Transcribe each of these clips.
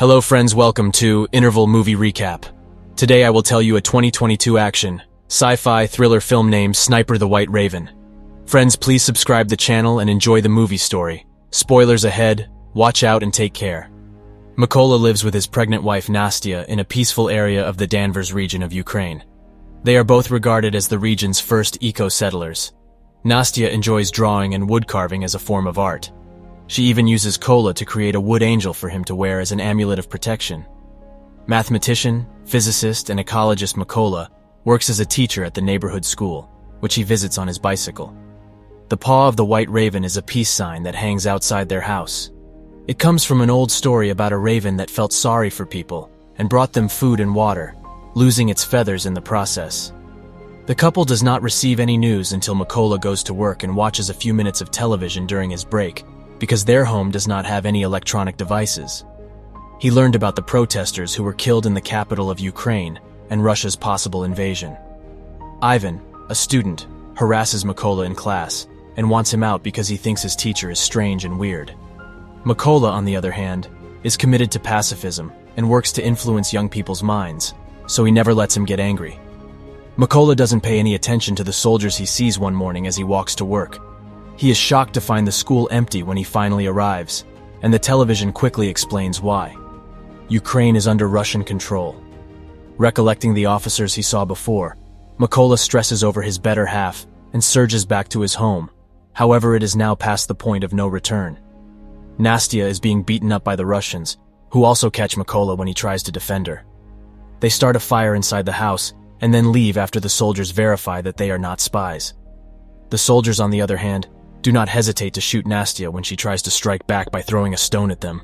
Hello friends, welcome to Interval Movie Recap. Today I will tell you a 2022 action, sci-fi thriller film named Sniper the White Raven. Friends, please subscribe the channel and enjoy the movie story. Spoilers ahead, watch out and take care. Mykola lives with his pregnant wife Nastya in a peaceful area of the Danvers region of Ukraine. They are both regarded as the region's first eco-settlers. Nastya enjoys drawing and wood carving as a form of art. She even uses Kola to create a wood angel for him to wear as an amulet of protection. Mathematician, physicist, and ecologist Mykola works as a teacher at the neighborhood school, which he visits on his bicycle. The paw of the white raven is a peace sign that hangs outside their house. It comes from an old story about a raven that felt sorry for people and brought them food and water, losing its feathers in the process. The couple does not receive any news until Mykola goes to work and watches a few minutes of television during his break, because their home does not have any electronic devices. He learned about the protesters who were killed in the capital of Ukraine and Russia's possible invasion. Ivan, a student, harasses Mykola in class and wants him out because he thinks his teacher is strange and weird. Mykola, on the other hand, is committed to pacifism and works to influence young people's minds, so he never lets him get angry. Mykola doesn't pay any attention to the soldiers he sees one morning as he walks to work. He is shocked to find the school empty when he finally arrives, and the television quickly explains why. Ukraine is under Russian control. Recollecting the officers he saw before, Mykola stresses over his better half and surges back to his home. However, it is now past the point of no return. Nastya is being beaten up by the Russians, who also catch Mykola when he tries to defend her. They start a fire inside the house and then leave after the soldiers verify that they are not spies. The soldiers, on the other hand, do not hesitate to shoot Nastya when she tries to strike back by throwing a stone at them.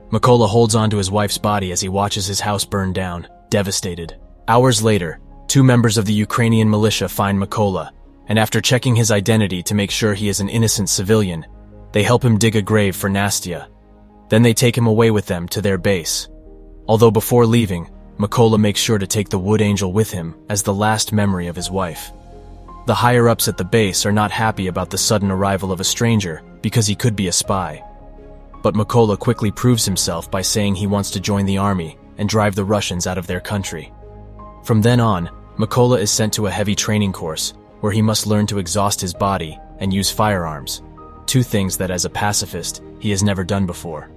Mykola holds onto his wife's body as he watches his house burn down, devastated. Hours later, two members of the Ukrainian militia find Mykola, and after checking his identity to make sure he is an innocent civilian, they help him dig a grave for Nastya. Then they take him away with them to their base. Although before leaving, Mykola makes sure to take the wood angel with him as the last memory of his wife. The higher-ups at the base are not happy about the sudden arrival of a stranger because he could be a spy. But Mykola quickly proves himself by saying he wants to join the army and drive the Russians out of their country. From then on, Mykola is sent to a heavy training course where he must learn to exhaust his body and use firearms, two things that as a pacifist he has never done before.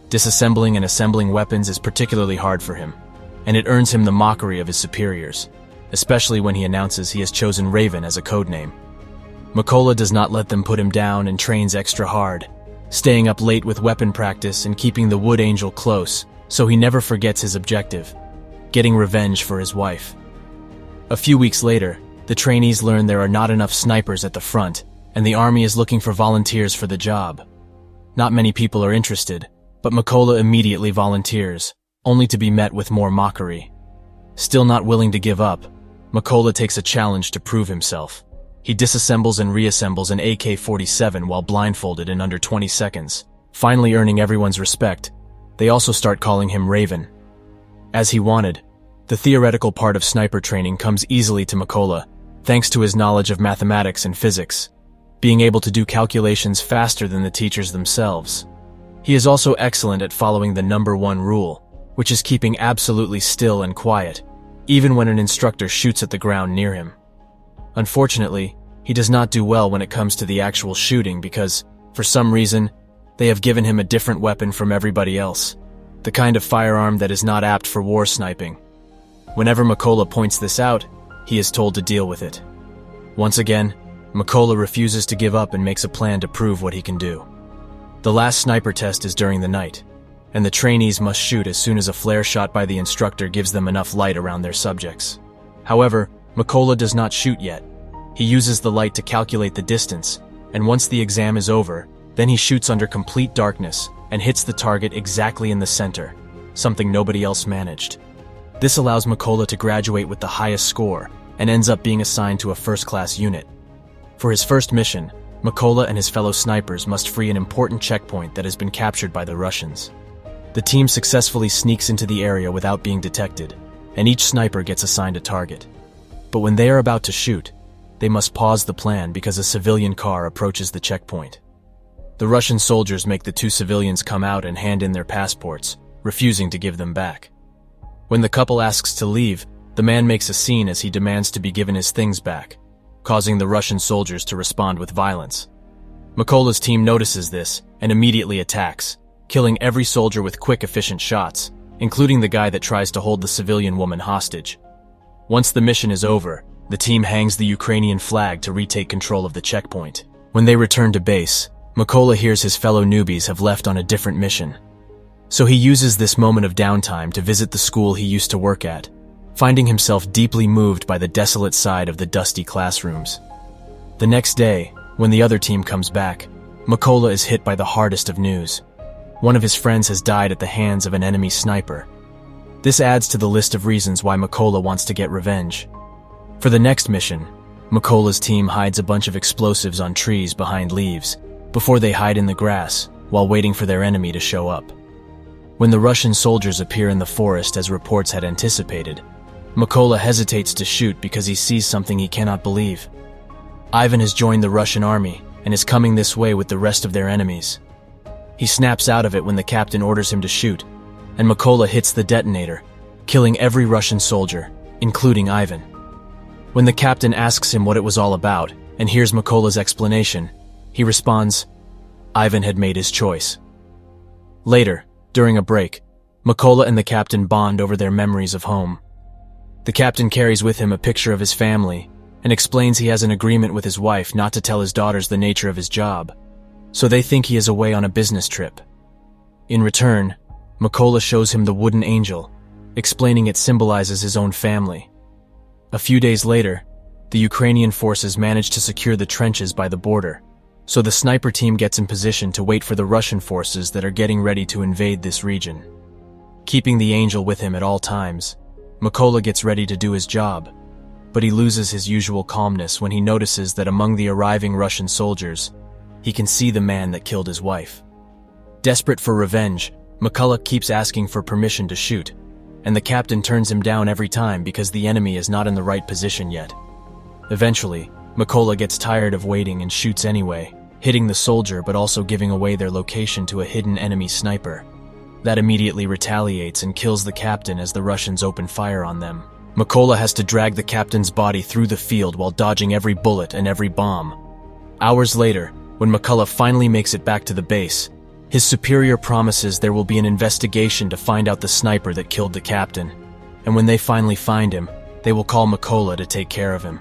Disassembling and assembling weapons is particularly hard for him, and it earns him the mockery of his superiors, especially when he announces he has chosen Raven as a codename. Mykola does not let them put him down and trains extra hard, staying up late with weapon practice and keeping the wood angel close so he never forgets his objective, getting revenge for his wife. A few weeks later, the trainees learn there are not enough snipers at the front, and the army is looking for volunteers for the job. Not many people are interested, but Mykola immediately volunteers, only to be met with more mockery. Still not willing to give up, Mykola takes a challenge to prove himself. He disassembles and reassembles an AK-47 while blindfolded in under 20 seconds, finally earning everyone's respect. They also start calling him Raven. As he wanted, the theoretical part of sniper training comes easily to Mykola, thanks to his knowledge of mathematics and physics, being able to do calculations faster than the teachers themselves. He is also excellent at following the number one rule, which is keeping absolutely still and quiet, even when an instructor shoots at the ground near him. Unfortunately, he does not do well when it comes to the actual shooting because, for some reason, they have given him a different weapon from everybody else, the kind of firearm that is not apt for war sniping. Whenever Mykola points this out, he is told to deal with it. Once again, Mykola refuses to give up and makes a plan to prove what he can do. The last sniper test is during the night, and the trainees must shoot as soon as a flare shot by the instructor gives them enough light around their subjects. However, Mykola does not shoot yet. He uses the light to calculate the distance, and once the exam is over, then he shoots under complete darkness and hits the target exactly in the center, something nobody else managed. This allows Mykola to graduate with the highest score and ends up being assigned to a first-class unit. For his first mission, Mykola and his fellow snipers must free an important checkpoint that has been captured by the Russians. The team successfully sneaks into the area without being detected, and each sniper gets assigned a target. But when they are about to shoot, they must pause the plan because a civilian car approaches the checkpoint. The Russian soldiers make the two civilians come out and hand in their passports, refusing to give them back. When the couple asks to leave, the man makes a scene as he demands to be given his things back, causing the Russian soldiers to respond with violence. Mykola's team notices this and immediately attacks, killing every soldier with quick, efficient shots, including the guy that tries to hold the civilian woman hostage. Once the mission is over, the team hangs the Ukrainian flag to retake control of the checkpoint. When they return to base, Mykola hears his fellow newbies have left on a different mission. So he uses this moment of downtime to visit the school he used to work at, finding himself deeply moved by the desolate side of the dusty classrooms. The next day, when the other team comes back, Mykola is hit by the hardest of news. One of his friends has died at the hands of an enemy sniper. This adds to the list of reasons why Mykola wants to get revenge. For the next mission, Mykola's team hides a bunch of explosives on trees behind leaves before they hide in the grass while waiting for their enemy to show up. When the Russian soldiers appear in the forest as reports had anticipated, Mykola hesitates to shoot because he sees something he cannot believe. Ivan has joined the Russian army and is coming this way with the rest of their enemies. He snaps out of it when the captain orders him to shoot, and Mykola hits the detonator, killing every Russian soldier, including Ivan. When the captain asks him what it was all about and hears Mykola's explanation, he responds, Ivan had made his choice. Later, during a break, Mykola and the captain bond over their memories of home. The captain carries with him a picture of his family and explains he has an agreement with his wife not to tell his daughters the nature of his job, so they think he is away on a business trip. In return, Mykola shows him the wooden angel, explaining it symbolizes his own family. A few days later, the Ukrainian forces manage to secure the trenches by the border, so the sniper team gets in position to wait for the Russian forces that are getting ready to invade this region. Keeping the angel with him at all times, Mykola gets ready to do his job, but he loses his usual calmness when he notices that among the arriving Russian soldiers, he can see the man that killed his wife. Desperate for revenge, Mykola keeps asking for permission to shoot, and the captain turns him down every time because the enemy is not in the right position yet. Eventually, Mykola gets tired of waiting and shoots anyway, hitting the soldier but also giving away their location to a hidden enemy sniper. That immediately retaliates and kills the captain as the Russians open fire on them. Mykola has to drag the captain's body through the field while dodging every bullet and every bomb. Hours later, when Mykola finally makes it back to the base, his superior promises there will be an investigation to find out the sniper that killed the captain, and when they finally find him, they will call Mykola to take care of him.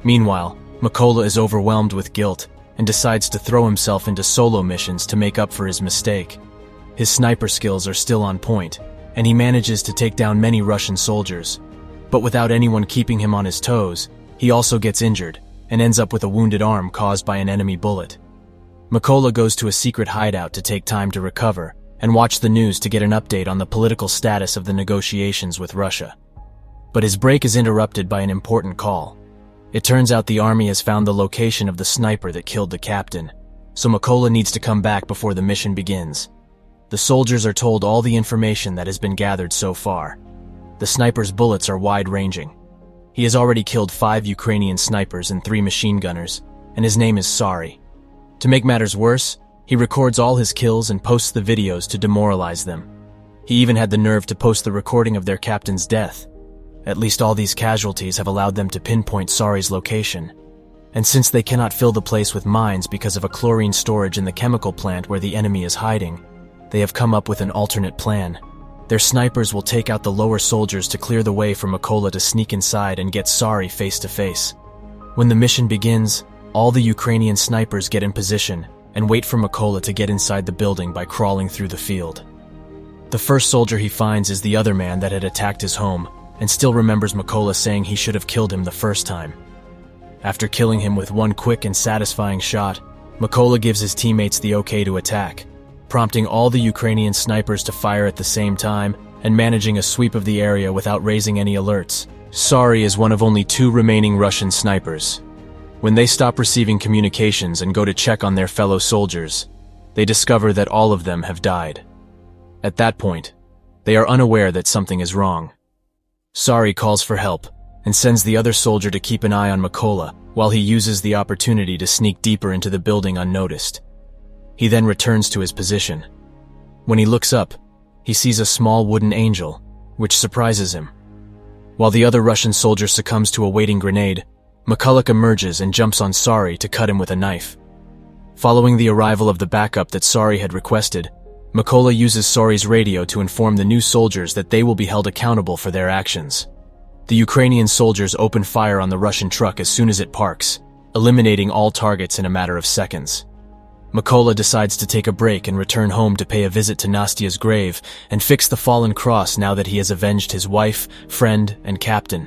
Meanwhile, Mykola is overwhelmed with guilt and decides to throw himself into solo missions to make up for his mistake. His sniper skills are still on point, and he manages to take down many Russian soldiers. But without anyone keeping him on his toes, he also gets injured and ends up with a wounded arm caused by an enemy bullet. Mykola goes to a secret hideout to take time to recover and watch the news to get an update on the political status of the negotiations with Russia. But his break is interrupted by an important call. It turns out the army has found the location of the sniper that killed the captain, so Mykola needs to come back before the mission begins. The soldiers are told all the information that has been gathered so far. The sniper's bullets are wide-ranging. He has already killed 5 Ukrainian snipers and 3 machine gunners, and his name is Sari. To make matters worse, he records all his kills and posts the videos to demoralize them. He even had the nerve to post the recording of their captain's death. At least all these casualties have allowed them to pinpoint Sari's location. And since they cannot fill the place with mines because of a chlorine storage in the chemical plant where the enemy is hiding, they have come up with an alternate plan. Their snipers will take out the lower soldiers to clear the way for Mykola to sneak inside and get Sari face to face. When the mission begins, all the Ukrainian snipers get in position and wait for Mykola to get inside the building by crawling through the field. The first soldier he finds is the other man that had attacked his home and still remembers Mykola saying he should have killed him the first time. After killing him with one quick and satisfying shot, Mykola gives his teammates the okay to attack, prompting all the Ukrainian snipers to fire at the same time and managing a sweep of the area without raising any alerts. Sari is one of only 2 remaining Russian snipers. When they stop receiving communications and go to check on their fellow soldiers, they discover that all of them have died. At that point, they are unaware that something is wrong. Sari calls for help and sends the other soldier to keep an eye on Mykola while he uses the opportunity to sneak deeper into the building unnoticed. He then returns to his position. When he looks up, he sees a small wooden angel, which surprises him. While the other Russian soldier succumbs to a waiting grenade, McCulloch emerges and jumps on Sari to cut him with a knife. Following the arrival of the backup that Sari had requested, McCulloch uses Sari's radio to inform the new soldiers that they will be held accountable for their actions. The Ukrainian soldiers open fire on the Russian truck as soon as it parks, eliminating all targets in a matter of seconds. McCulloch decides to take a break and return home to pay a visit to Nastya's grave and fix the fallen cross now that he has avenged his wife, friend, and captain.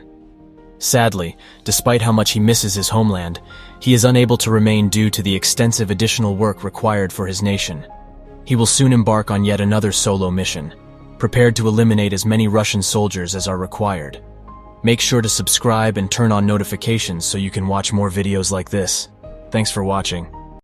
Sadly, despite how much he misses his homeland, he is unable to remain due to the extensive additional work required for his nation. He will soon embark on yet another solo mission, prepared to eliminate as many Russian soldiers as are required. Make sure to subscribe and turn on notifications so you can watch more videos like this. Thanks for watching.